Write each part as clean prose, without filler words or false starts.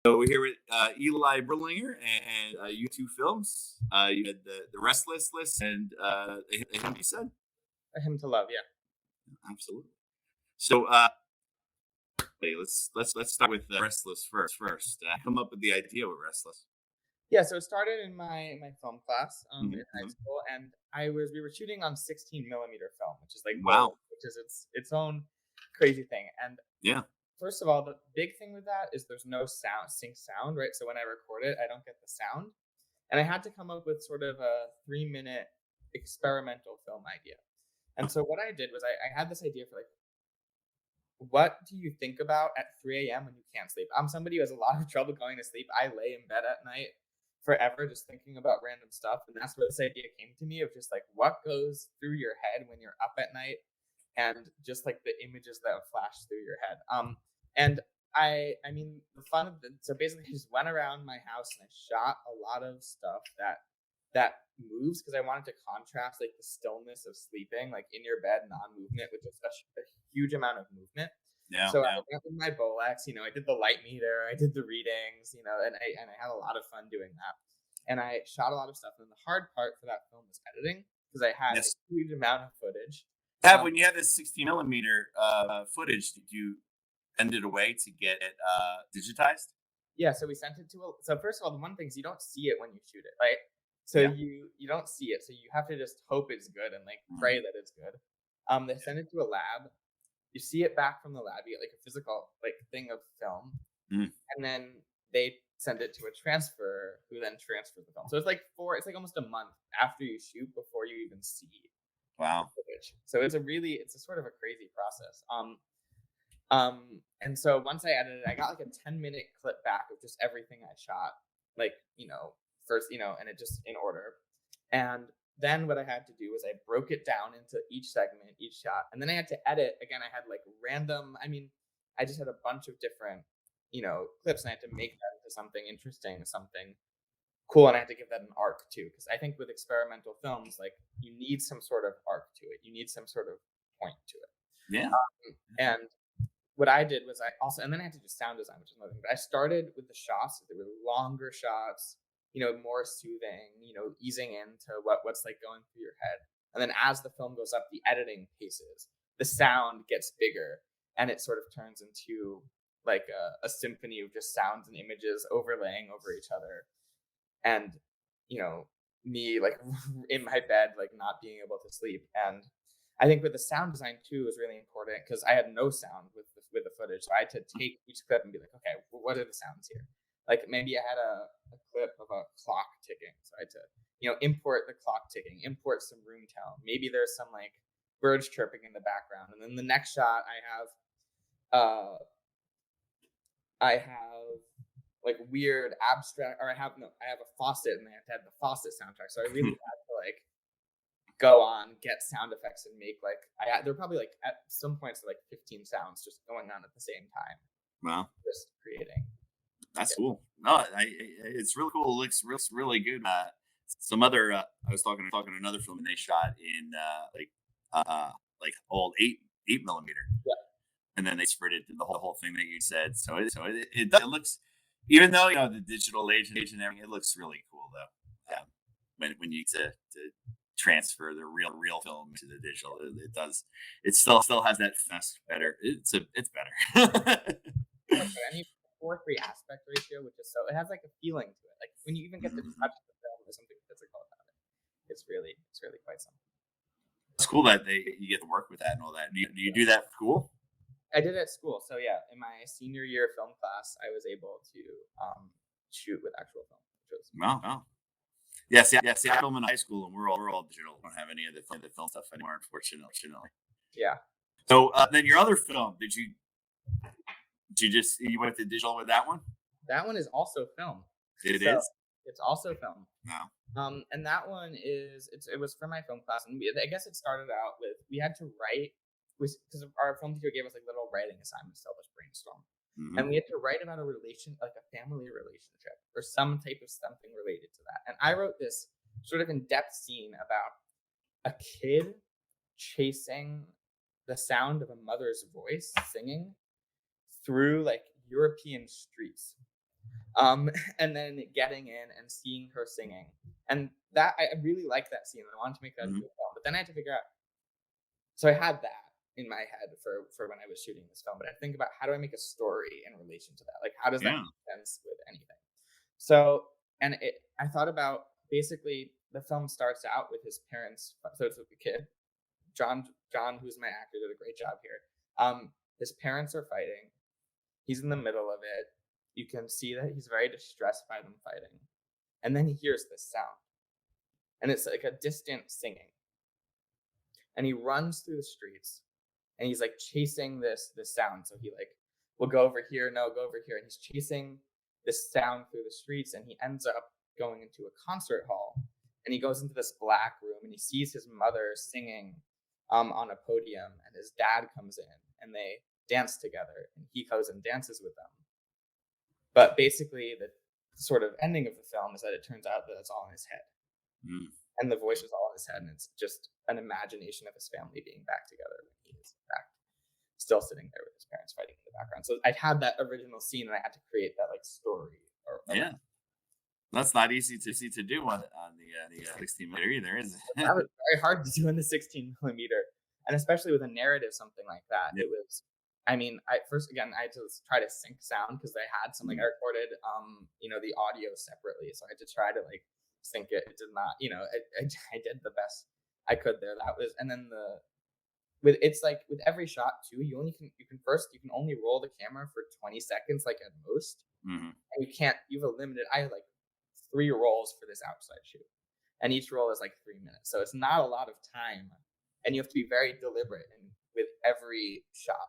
So we're here with Eli Berliner and you two films. You had the Restless list and the him you said A Hymn to Love, yeah. absolutely. So wait, let's start with Restless first. Come up with the idea with Restless. Yeah, so it started in my film class, in high Hmm. school, and we were shooting on 16 millimeter film, which is like gold, Wow. which is its own crazy thing. And Yeah. first of all, the big thing with that is there's no sync sound, right? So when I record it, I don't get the sound. And I had to come up with sort of a 3-minute experimental film idea. And so what I did was I had this idea for like, what do you think about at 3 a.m. when you can't sleep? I'm somebody who has a lot of trouble going to sleep. I lay in bed at night forever just thinking about random stuff. And that's where this idea came to me of just like what goes through your head when you're up at night and just like the images that flash through your head. And I mean, the fun of it, so basically I just went around my house and I shot a lot of stuff that moves because I wanted to contrast like the stillness of sleeping, like in your bed, non-movement, with just a huge amount of movement. Yeah. So I Yeah. went with my Bolex, I did the light meter, I did the readings, and I had a lot of fun doing that. And I shot a lot of stuff. And the hard part for that film was editing because I had a Yes. huge amount of footage. Have Um, when you had this 60 millimeter footage, did you send it away to get it digitized? yeah, so we sent it to so first of all, the one thing is you don't see it when you shoot it, right? So Yeah. you don't see it, so you have to just hope it's good and like Mhm. pray that it's good. They send it to a lab. You see it back from the lab. You get like a physical like thing of film, Mm. and then they send it to a transfer who then transfers the film. So it's like almost a month after you shoot before you even see the Wow. footage. So it's a sort of a crazy process. And so once I edited it, I got like a 10-minute clip back of just everything I shot, like, first, and it just in order. And then what I had to do was I broke it down into each segment, each shot. And then I had to edit. Again, I had like random, I just had a bunch of different, clips and I had to make that into something interesting, something cool. And I had to give that an arc too. Cause I think with experimental films, like you need some sort of arc to it. You need some sort of point to it. Yeah. And what I did was and then I had to do sound design, which is another thing. But I started with the shots. There were longer shots, more soothing, easing into what's like going through your head. And then as the film goes up, the editing paces, the sound gets bigger, and it sort of turns into like a symphony of just sounds and images overlaying over each other. And you know, me like in my bed, like not being able to sleep. And I think with the sound design too was really important because I had no sound with the footage, so I had to take each clip and be like, okay, what are the sounds here? Like maybe I had a clip of a clock ticking, so I had to import the clock ticking, import some room tone. Maybe there's some like birds chirping in the background, and then the next shot uh I have like weird abstract, or I have no, I have a faucet, and I have to have the faucet soundtrack. So I really had to like go on, get sound effects, and make like there were probably like at some points like 15 sounds just going on at the same time, Wow. just creating. That's Yeah. cool. No, it's really cool. It looks really good. Some other I was talking to another film and they shot in like old 8 millimeter, Yeah. and then they spread it to the whole thing that you said. So it looks, even though the digital age and everything, it looks really cool though. When you to transfer the real film to the digital, it does. It still has that fast better. It's better. That's right. I mean, 4:3 aspect ratio, which is so it has like a feeling to it. Like when you even get to Mhm. touch the film, there's something physical about it. It's really quite something. It's cool that you get to work with that and all that. Do you do that for school? I did it at school, so yeah, in my senior year film class, I was able to shoot with actual film, which was No, no. Yeah. See, I film in high school, and we're all digital. We don't have any of the film stuff anymore, unfortunately. yeah. So then your other film, you went to digital with that one? That one is also film. It So is. it's also film. No. And that one it was for my film class, and I guess it started out with we had to write because our film teacher gave us like little writing assignments to help us brainstorm, Hmm. and we had to write about a relation, like a family relationship or some type of something related to that. And I wrote this sort of in depth scene about a kid chasing the sound of a mother's voice singing through like European streets. um, and then getting in and seeing her singing, and that I really liked that scene. I wanted to make that into Mhm. a film, but then I had to figure out. So I had that in my head for when I was shooting this film, but I think about how do I make a story in relation to that? Like, how does that Yeah. make sense with anything? So, and I thought about basically the film starts out with his parents. So it's with the kid, John, who's my actor, did a great job here. His parents are fighting. He's in the middle of it. You can see that he's very distressed by them fighting, and then he hears this sound, and it's like a distant singing, and he runs through the streets, and he's like chasing this sound. So he like will go over here, no, go over here, and he's chasing this sound through the streets, and he ends up going into a concert hall, and he goes into this black room, and he sees his mother singing on a podium, and his dad comes in, and they dance together, and he goes and dances with them. But basically, the sort of ending of the film is that it turns out that it's all in his head, Mm. and the voice is all in his head, and it's just an imagination of his family being back together when he is in fact still sitting there with his parents fighting in the background. So I had that original scene, and I had to create that like story. Yeah. That's not easy to do on the 16 millimeter either, is That it? was very hard to do in the 16 millimeter, and especially with a narrative, something like that. Yeah. It was. I mean, I first again I had to try to sync sound because I had some like I recorded the audio separately, so I had to try to like sync it. It did not, I did the best I could there. That was, and then with it's like with every shot too, you can only roll the camera for 20 seconds like at most, Mhm. and you have a limited. I had like 3 rolls for this outside shoot, and each roll is like 3 minutes, so it's not a lot of time, and you have to be very deliberate with every shot.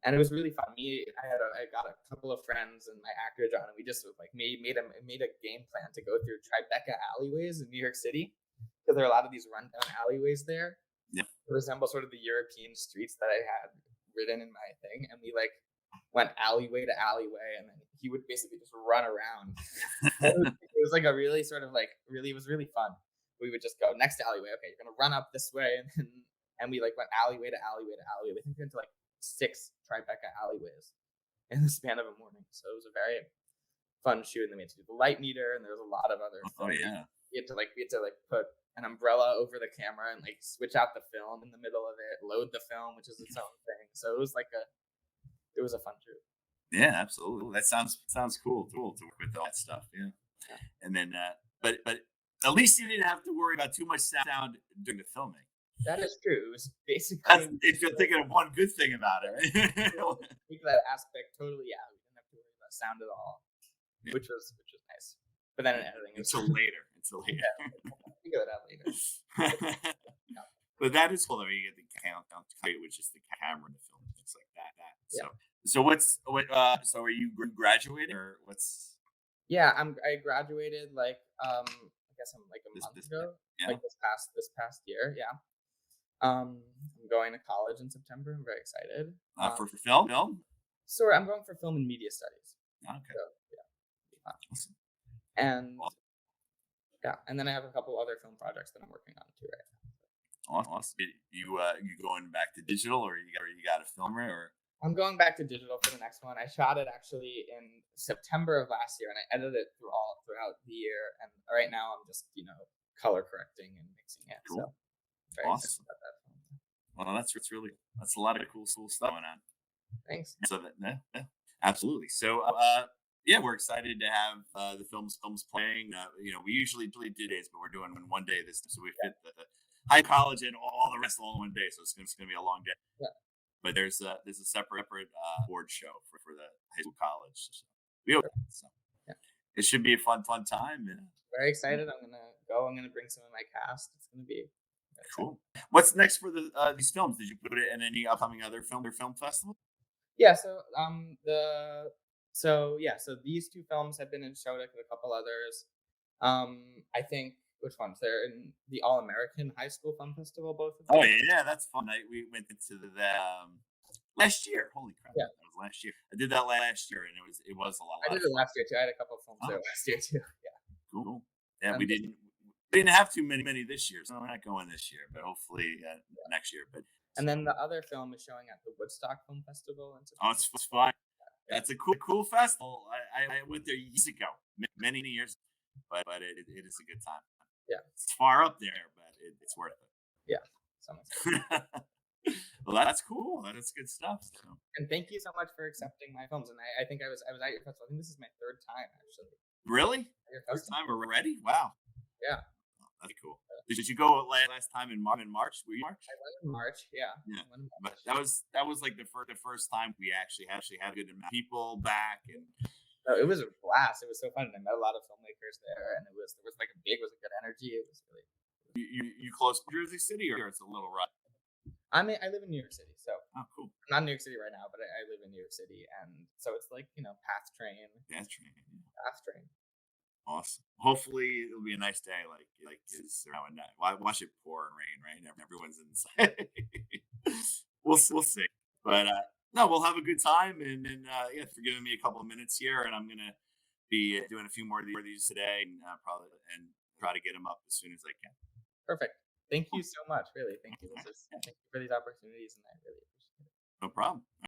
And it was really fun. I got a couple of friends and my actor John, and we just like made a game plan to go through Tribeca alleyways in New York City, because there are a lot of these rundown alleyways there Yeah. that resemble sort of the European streets that I had written in my thing, and we like went alleyway to alleyway, and then he would basically just run around. It was like a really sort of like really it was really fun. We would just go next alleyway. Okay, you're gonna run up this way, and we like went alleyway to alleyway to alleyway. We think we went to like 6 Tribeca alleyways in the span of a morning. So it was a very fun shoot. And then we had to do the light meter, and there was a lot of other Oh, filming. yeah. We had to like put an umbrella over the camera and like switch out the film in the middle of it, load the film, which is its own thing. So it was a fun shoot. Yeah, absolutely. That sounds cool to work with all that stuff. Yeah. Yeah. And then, but at least you didn't have to worry about too much sound during the filming. That is true. It was That's basically if you're thinking of one good thing about it, right? take that aspect totally out. We didn't have to worry about sound at all, Yeah. which was nice. But then in editing, it was Until later. Until later. figure that out later. But that is cool. I mean, you get the count which is the camera in the film, things like that. Yeah. So are you graduating or what's Yeah, I graduated like I guess I'm like a month this ago, yeah like this past year. Yeah. I'm going to college in September. I'm very excited. for film? So I'm going for film and media studies. Okay. So yeah, it'll be fun. Awesome. And yeah, and then I have a couple other film projects that I'm working on too right now. Awesome. You going back to digital or you got a filmer or I'm going back to digital for the next one. I shot it actually in September of last year, and I edited it throughout the year. And right now, I'm just color correcting and mixing it. Cool. So very Awesome. excited about that film. Well, that's a lot of cool stuff going on. Thanks. So yeah, absolutely. So yeah, we're excited to have the films playing. We usually do 2 days, but we're doing one day this time, so we fit the high college and all the rest all in one day. So it's going to be a long day. Yeah. But there's a separate board show for the high school college. So we hope so. Yeah. It should be a fun time. And, Very excited. I'm gonna go. I'm gonna bring some of my cast. It's gonna be cool. What's next for these films? Did you put it in any upcoming other film festival? Yeah. So these 2 films have been in Shodek with a couple others. I think which ones? They're in the All American High School Film Festival. Both of them. Oh yeah, that's fun. We went into last year. Holy crap! Yeah. That was last year. I did that last year, and it was a lot. I did it last year too. I had a couple of films there last year too. Yeah. Cool. Yeah, we Um, didn't have too many this year, so we're not going this year, but hopefully next year. But And then the other film is showing at the Woodstock Film Festival in oh, September. it's fun. Yeah. That's a cool festival. I went there years ago, many years, but it is a good time. Yeah. It's far up there, but it's worth Yeah. So I'm excited. it. Well, that's cool. That's good stuff. So. And thank you so much for accepting my films. And I think I was at your festival. I think this is my third time actually Really? at your First festival. time already? Wow. Yeah. Oh, that's cool. Did you go last time in March? Were you March? I went in March. Yeah. Yeah. I went in But March. that was like the first time we actually had a good amount of people back, and No, it was a blast. It was so fun. And I met a lot of filmmakers there, and there was like a good energy. It was really. you close to Jersey City, or it's a little rough. I live in New York City, so Oh, cool. I'm not in New York City right now, but I live in New York City, and so it's like That's train. Yeah. path train. Awesome. Hopefully, it'll be a nice day, like it's around that. Watch it pour and rain, right? And everyone's inside. We'll see. But no, we'll have a good time, and yeah, for giving me a couple of minutes here, and I'm gonna be doing a few more of these today, and probably and try to get them up as soon as I can. Perfect. Thank you so much. Really, thank you. Yeah, Thank you for these opportunities, and I really appreciate it. no problem.